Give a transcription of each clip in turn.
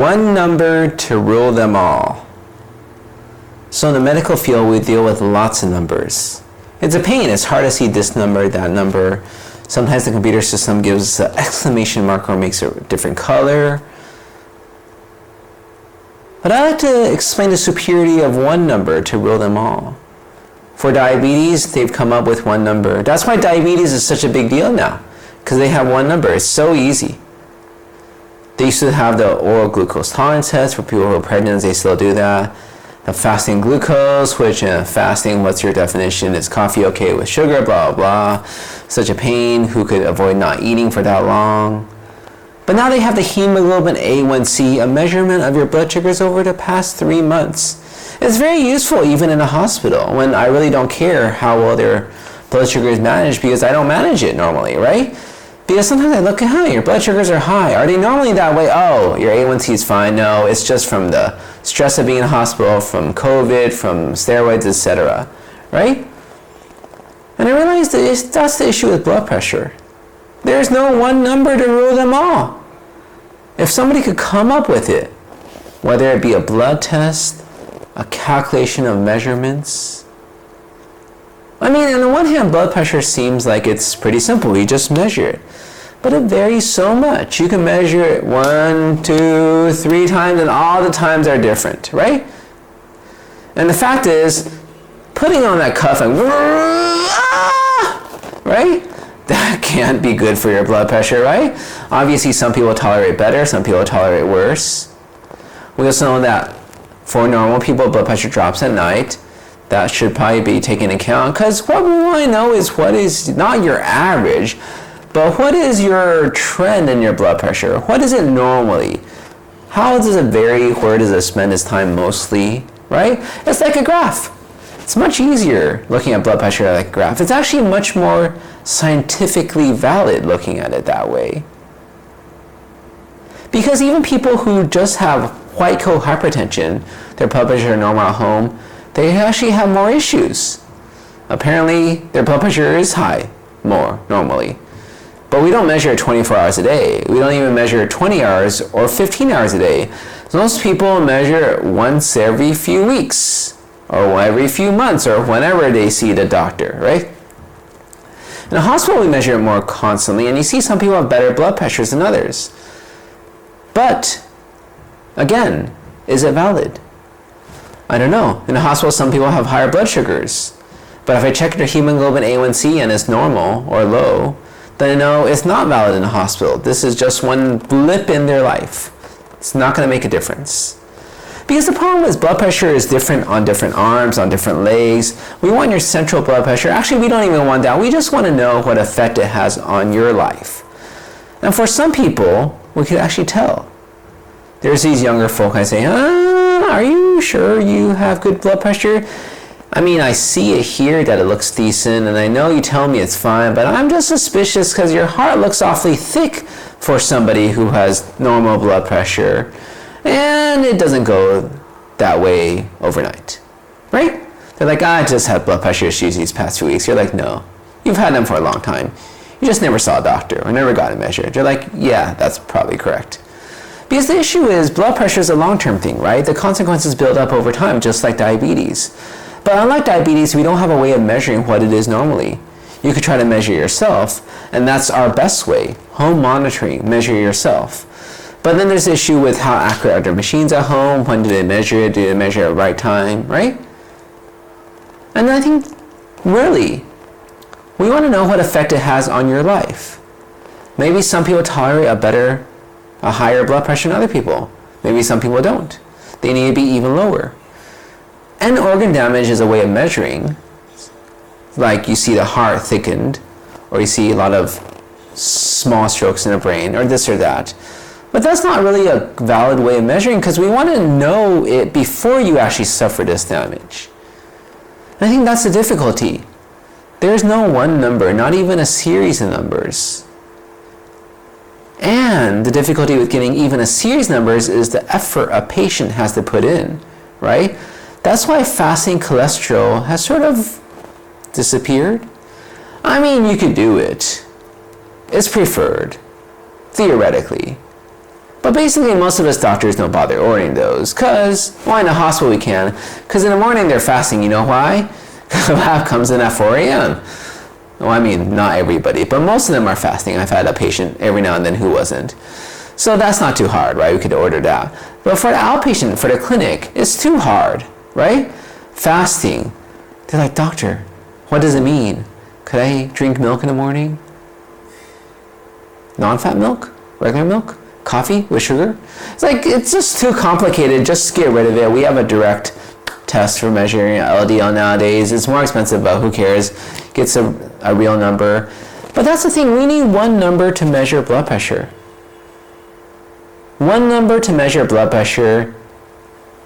One number to rule them all. So in the medical field, we deal with lots of numbers. It's a pain. It's hard to see this number, that number. Sometimes the computer system gives an exclamation mark or makes a different color. But I like to explain the superiority of one number to rule them all. For diabetes, they've come up with one number. That's why diabetes is such a big deal now, because they have one number. It's so easy. They used to have the oral glucose tolerance test for people who are pregnant. They still do that. The fasting glucose, which fasting, what's your definition? Is coffee okay with sugar? Blah, blah, blah. Such a pain. Who could avoid not eating for that long? But now they have the hemoglobin A1C, a measurement of your blood sugars over the past 3 months. It's very useful even in a hospital when I really don't care how well their blood sugar is managed, because I don't manage it normally, right? Because sometimes I look at, your blood sugars are high. Are they normally that way? Oh, your A1C is fine. No, it's just from the stress of being in a hospital, from COVID, from steroids, etc. Right? And I realized that that's the issue with blood pressure. There's no one number to rule them all. If somebody could come up with it, whether it be a blood test, a calculation of measurements. I mean, on the one hand, blood pressure seems like it's pretty simple. You just measure it. But it varies so much. You can measure it 1, 2, 3 times, and all the times are different, right? And the fact is, putting on that cuff and right? That can't be good for your blood pressure, right? Obviously, some people tolerate better, some people tolerate worse. We also know that for normal people, blood pressure drops at night. That should probably be taken into account, because what we want to know is what is not your average, but what is your trend in your blood pressure? What is it normally? How does it vary? Where does it spend its time mostly, right? It's like a graph. It's much easier looking at blood pressure like a graph. It's actually much more scientifically valid looking at it that way. Because even people who just have white coat hypertension, their blood pressure normal at home, they actually have more issues. Apparently, their blood pressure is high more normally. But we don't measure it 24 hours a day. We don't even measure it 20 hours or 15 hours a day. Most people measure it once every few weeks, or every few months, or whenever they see the doctor, right? In a hospital, we measure it more constantly, and you see some people have better blood pressures than others. But, again, is it valid? I don't know. In a hospital, some people have higher blood sugars. But if I check their hemoglobin A1C and it's normal or low, then I know it's not valid in a hospital. This is just one blip in their life. It's not going to make a difference. Because the problem is blood pressure is different on different arms, on different legs. We want your central blood pressure. Actually, we don't even want that. We just want to know what effect it has on your life. And for some people, we could actually tell. There's these younger folk, I say, are you sure you have good blood pressure? I mean, I see it here that it looks decent, and I know you tell me it's fine, but I'm just suspicious because your heart looks awfully thick for somebody who has normal blood pressure, and it doesn't go that way overnight, right? They're like, I just had blood pressure issues these past 2 weeks. You're like, no, you've had them for a long time. You just never saw a doctor or never got it measured. You're like, yeah, that's probably correct. Because the issue is blood pressure is a long-term thing, right? The consequences build up over time, just like diabetes. But unlike diabetes, we don't have a way of measuring what it is normally. You could try to measure yourself, and that's our best way. Home monitoring, measure yourself. But then there's the issue with how accurate are their machines at home, when do they measure it, do they measure at the right time, right? And I think, really, we want to know what effect it has on your life. Maybe some people tolerate a higher blood pressure than other people. Maybe some people don't. They need to be even lower. And organ damage is a way of measuring. Like you see the heart thickened, or you see a lot of small strokes in the brain, or this or that. But that's not really a valid way of measuring, because we want to know it before you actually suffer this damage. And I think that's the difficulty. There's no one number, not even a series of numbers. And the difficulty with getting even a series of numbers is the effort a patient has to put in, right? That's why fasting cholesterol has sort of disappeared. I mean, you could do it. It's preferred, theoretically. But basically, most of us doctors don't bother ordering those, because, in the hospital we can, because in the morning they're fasting. You know why? Because the lab comes in at 4 a.m. Well, I mean, not everybody, but most of them are fasting. I've had a patient every now and then who wasn't. So that's not too hard, right? We could order that. But for the outpatient, for the clinic, it's too hard, right? Fasting. They're like, doctor, what does it mean? Could I drink milk in the morning? Non-fat milk? Regular milk? Coffee with sugar? It's just too complicated. Just get rid of it. We have a direct test for measuring LDL nowadays. It's more expensive, but who cares? Gets a real number. But that's the thing. We need one number to measure blood pressure. One number to measure blood pressure.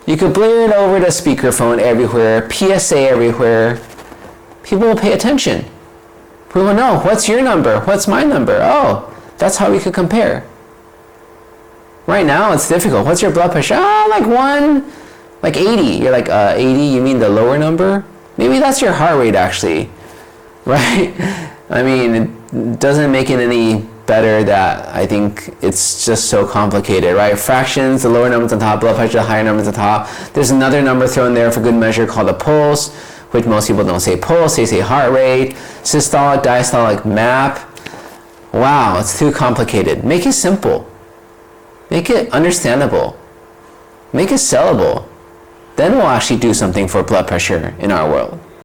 You could blare it over the speakerphone everywhere, PSA everywhere. People will pay attention. People will know, what's your number? What's my number? Oh, that's how we could compare. Right now, it's difficult. What's your blood pressure? Like 80. You're like, 80, you mean the lower number? Maybe that's your heart rate, actually. Right? I mean, it doesn't make it any better that I think it's just so complicated, right? Fractions, the lower number's on top, blood pressure, the higher number's on top. There's another number thrown there for good measure called a pulse, which most people don't say pulse, they say heart rate, systolic, diastolic map. Wow, it's too complicated. Make it simple. Make it understandable. Make it sellable. Then we'll actually do something for blood pressure in our world.